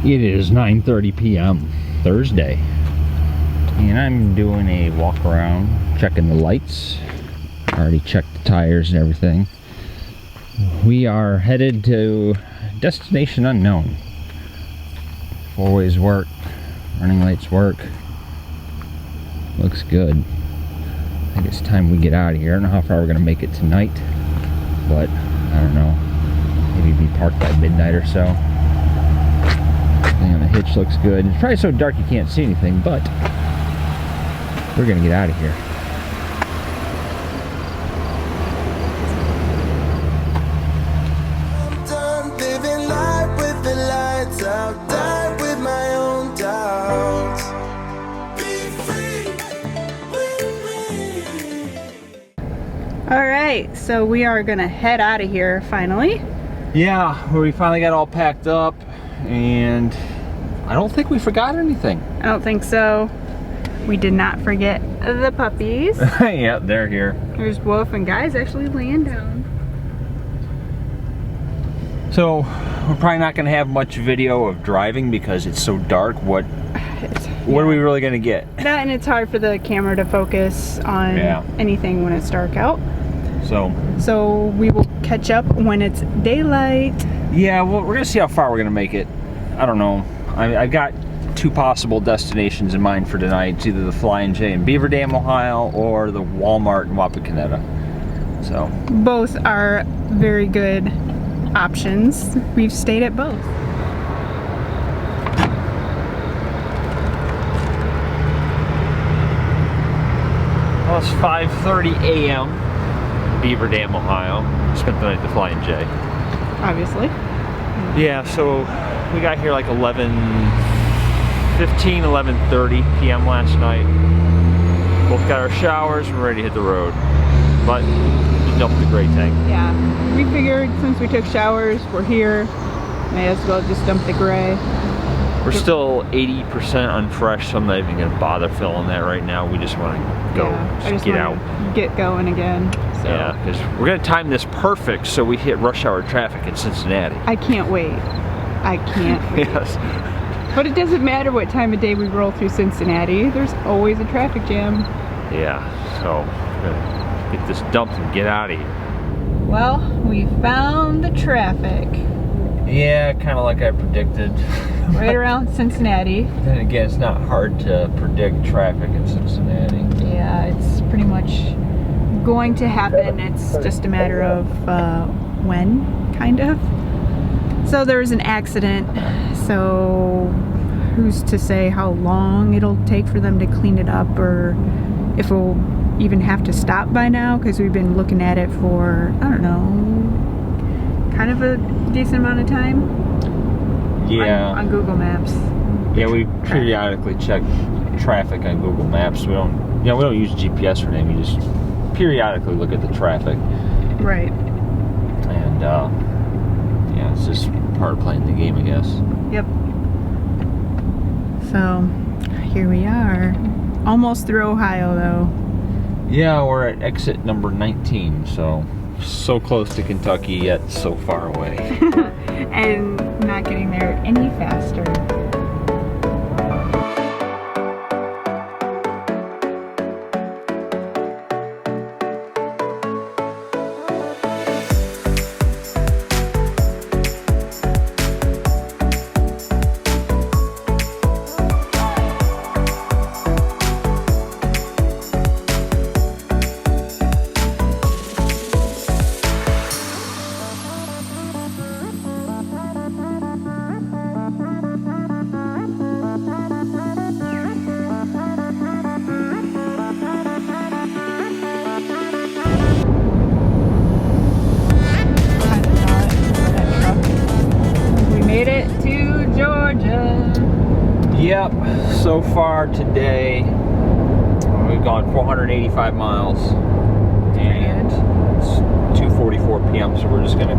It is 9:30 p.m. Thursday, and I'm doing a walk around, checking the lights. I already checked the tires and everything. We are headed to destination unknown. Four-ways work, running lights work. Looks good. I think it's time we get out of here. I don't know how far we're gonna make it tonight, but I don't know. Maybe be parked by midnight or so. And the hitch looks good. It's probably so dark you can't see anything, but we're gonna get out of here. I'm done living life with the lights out, die with my own doubts. Be free with me. All right, so we are gonna head out of here finally. Yeah, we finally got all packed up, and I don't think we forgot anything. I don't think so. We did not forget the puppies. Yeah, they're here. There's Wolf and Guy's actually laying down. So we're probably not going to have much video of driving because it's so dark. What are we really going to get? That, and it's hard for the camera to focus on anything when it's dark out. So we will catch up when it's daylight. Yeah, well, we're going to see how far we're going to make it. I don't know. I've got two possible destinations in mind for tonight. It's either the Flying J in Beaver Dam, Ohio, or the Walmart in Wapakoneta. So both are very good options. We've stayed at both. Well, it's 5:30 a.m. Beaver Dam, Ohio. Spent the night at the Flying J. Obviously. Yeah, so we got here like 11:30 p.m. last night. Both got our showers and we're ready to hit the road. But we dumped the gray tank. Yeah, we figured since we took showers, we're here, may as well just dump the gray. We're still 80% unfresh, so I'm not even gonna bother filling that right now. We just want to go, just get out. Get going again. So. Yeah, because we're gonna time this perfect so we hit rush hour traffic in Cincinnati. I can't wait. I can't wait. Yes. But it doesn't matter what time of day we roll through Cincinnati. There's always a traffic jam. Yeah, so we're gonna get this dumped and get out of here. Well, we found the traffic. Yeah, kind of like I predicted. Right around Cincinnati. Then again, it's not hard to predict traffic in Cincinnati. Yeah, it's pretty much going to happen. It's just a matter of when, kind of. So there was an accident, so who's to say how long it'll take for them to clean it up, or if we'll even have to stop by now, because we've been looking at it for, I don't know, kind of a decent amount of time. Yeah. On Google Maps. Yeah, we periodically check traffic on Google Maps. We don't use GPS for anything. We just periodically look at the traffic. Right. And yeah, it's just part of playing the game, I guess. Yep. So here we are, almost through Ohio, though. Yeah, we're at exit number 19, so close to Kentucky yet so far away. And not getting there any faster. Yep, so far today we've gone 485 miles and it's 2:44 p.m. so we're just gonna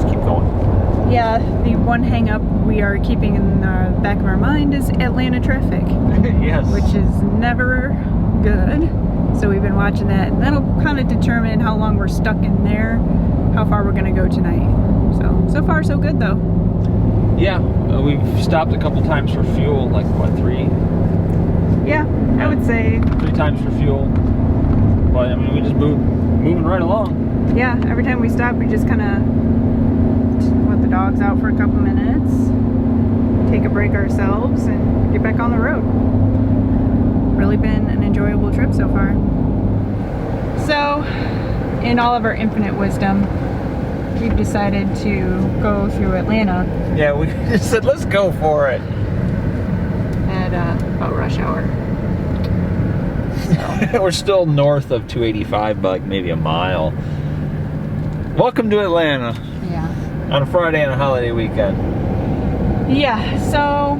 keep going. Yeah, the one hang up we are keeping in the back of our mind is Atlanta traffic. Yes. Which is never good. So we've been watching that, and that'll kind of determine how long we're stuck in there, how far we're gonna go tonight. So far so good though. Yeah, we've stopped a couple times for fuel, like what, 3? Yeah, I would say. 3 times for fuel. But I mean, we just moving right along. Yeah, every time we stop, we just kind of let the dogs out for a couple minutes, take a break ourselves, and get back on the road. Really been an enjoyable trip so far. So, in all of our infinite wisdom, we've decided to go through Atlanta. Yeah, we just said, let's go for it. At about rush hour. So. We're still north of 285 by like maybe a mile. Welcome to Atlanta. Yeah. On a Friday and a holiday weekend. Yeah, so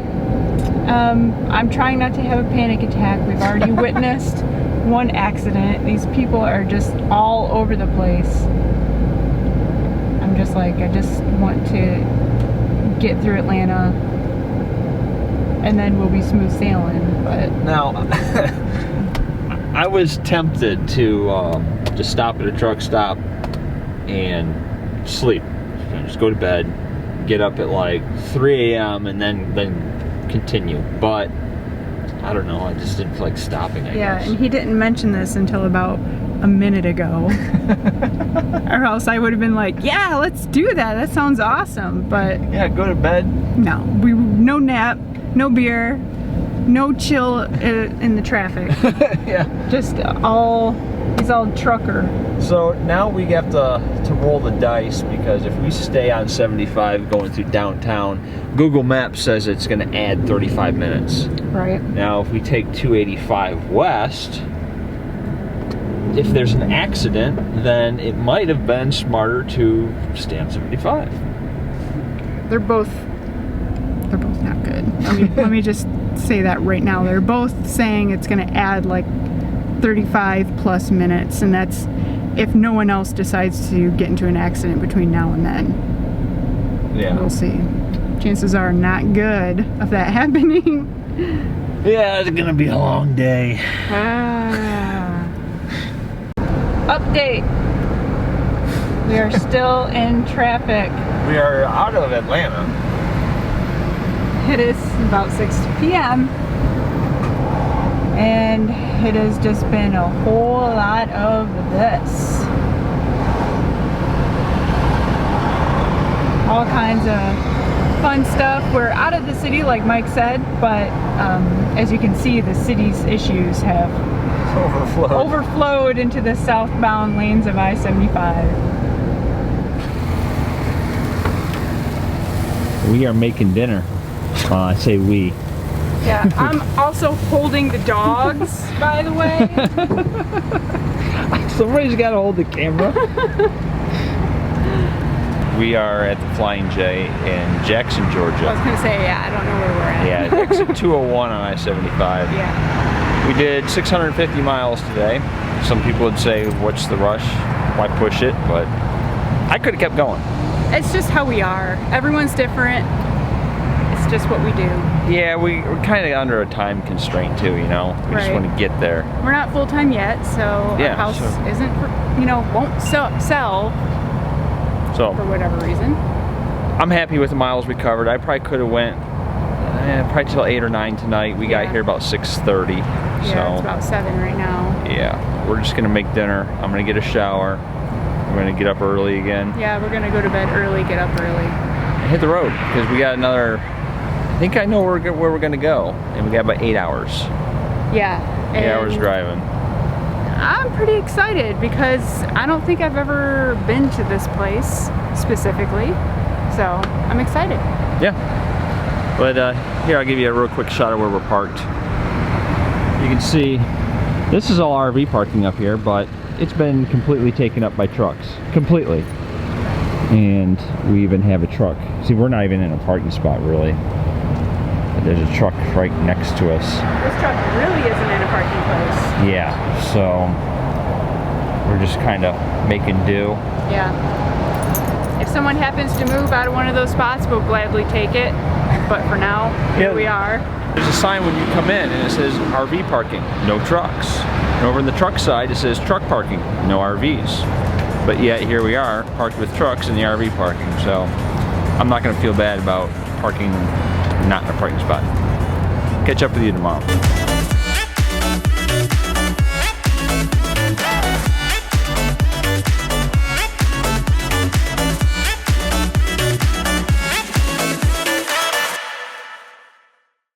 I'm trying not to have a panic attack. We've already witnessed one accident. These people are just all over the place. I'm just like, I just want to get through Atlanta and then we'll be smooth sailing, but... Now, I was tempted to just stop at a truck stop and sleep. Just go to bed, get up at like 3 a.m. and then continue. But I don't know, I just didn't feel like stopping, I guess. And he didn't mention this until about a minute ago. Or else I would have been like, yeah, let's do that. That sounds awesome. But yeah, go to bed. no, no nap, no beer, no chill in the traffic. Yeah. Just he's all trucker. So now we have to roll the dice, because if we stay on 75 going through downtown, Google Maps says it's going to add 35 minutes. Right. Now if we take 285 west, if there's an accident, then it might have been smarter to stay on 75. They're both not good. Let me just say that right now. They're both saying it's going to add like 35 plus minutes, and that's if no one else decides to get into an accident between now and then. Yeah. We'll see. Chances are not good of that happening. Yeah, it's gonna be a long day. Update. We are still in traffic. We are out of Atlanta. It is about 6 p.m. and it has just been a whole lot of this. All kinds of fun stuff. We're out of the city, like Mike said, but as you can see, the city's issues have overflowed into the southbound lanes of I-75. We are making dinner. I say we. Yeah, I'm also holding the dogs, by the way. Somebody's got to hold the camera. We are at the Flying J in Jackson, Georgia. I was going to say, yeah, I don't know where we're at. Yeah, exit 201 on I-75. Yeah. We did 650 miles today. Some people would say, what's the rush? Why push it? But I could have kept going. It's just how we are. Everyone's different. It's just what we do. Yeah, we're kind of under a time constraint too, you know? We just want to get there. We're not full-time yet, so yeah, our house isn't, won't sell for whatever reason. I'm happy with the miles we covered. I probably could have went probably till 8 or 9 tonight. We got here about 6:30. Yeah, so it's about 7 right now. Yeah, we're just gonna make dinner. I'm gonna get a shower. We're gonna get up early again. Yeah, we're gonna go to bed early, get up early. And hit the road, because we got another, I think I know where we're gonna go. And we got about 8 hours. Yeah. 8 hours driving. I'm pretty excited because I don't think I've ever been to this place specifically. So I'm excited. Yeah. But here, I'll give you a real quick shot of where we're parked. You can see, this is all RV parking up here, but it's been completely taken up by trucks. Completely. And we even have a truck. See, we're not even in a parking spot, really. There's a truck right next to us. This truck really isn't in a parking place. Yeah, so we're just kind of making do. Yeah. If someone happens to move out of one of those spots, we'll gladly take it. But for now, here we are. There's a sign when you come in and it says RV parking, no trucks. And over on the truck side, it says truck parking, no RVs. But yet here we are, parked with trucks in the RV parking. So I'm not going to feel bad about parking, not in a parking spot. Catch up with you tomorrow.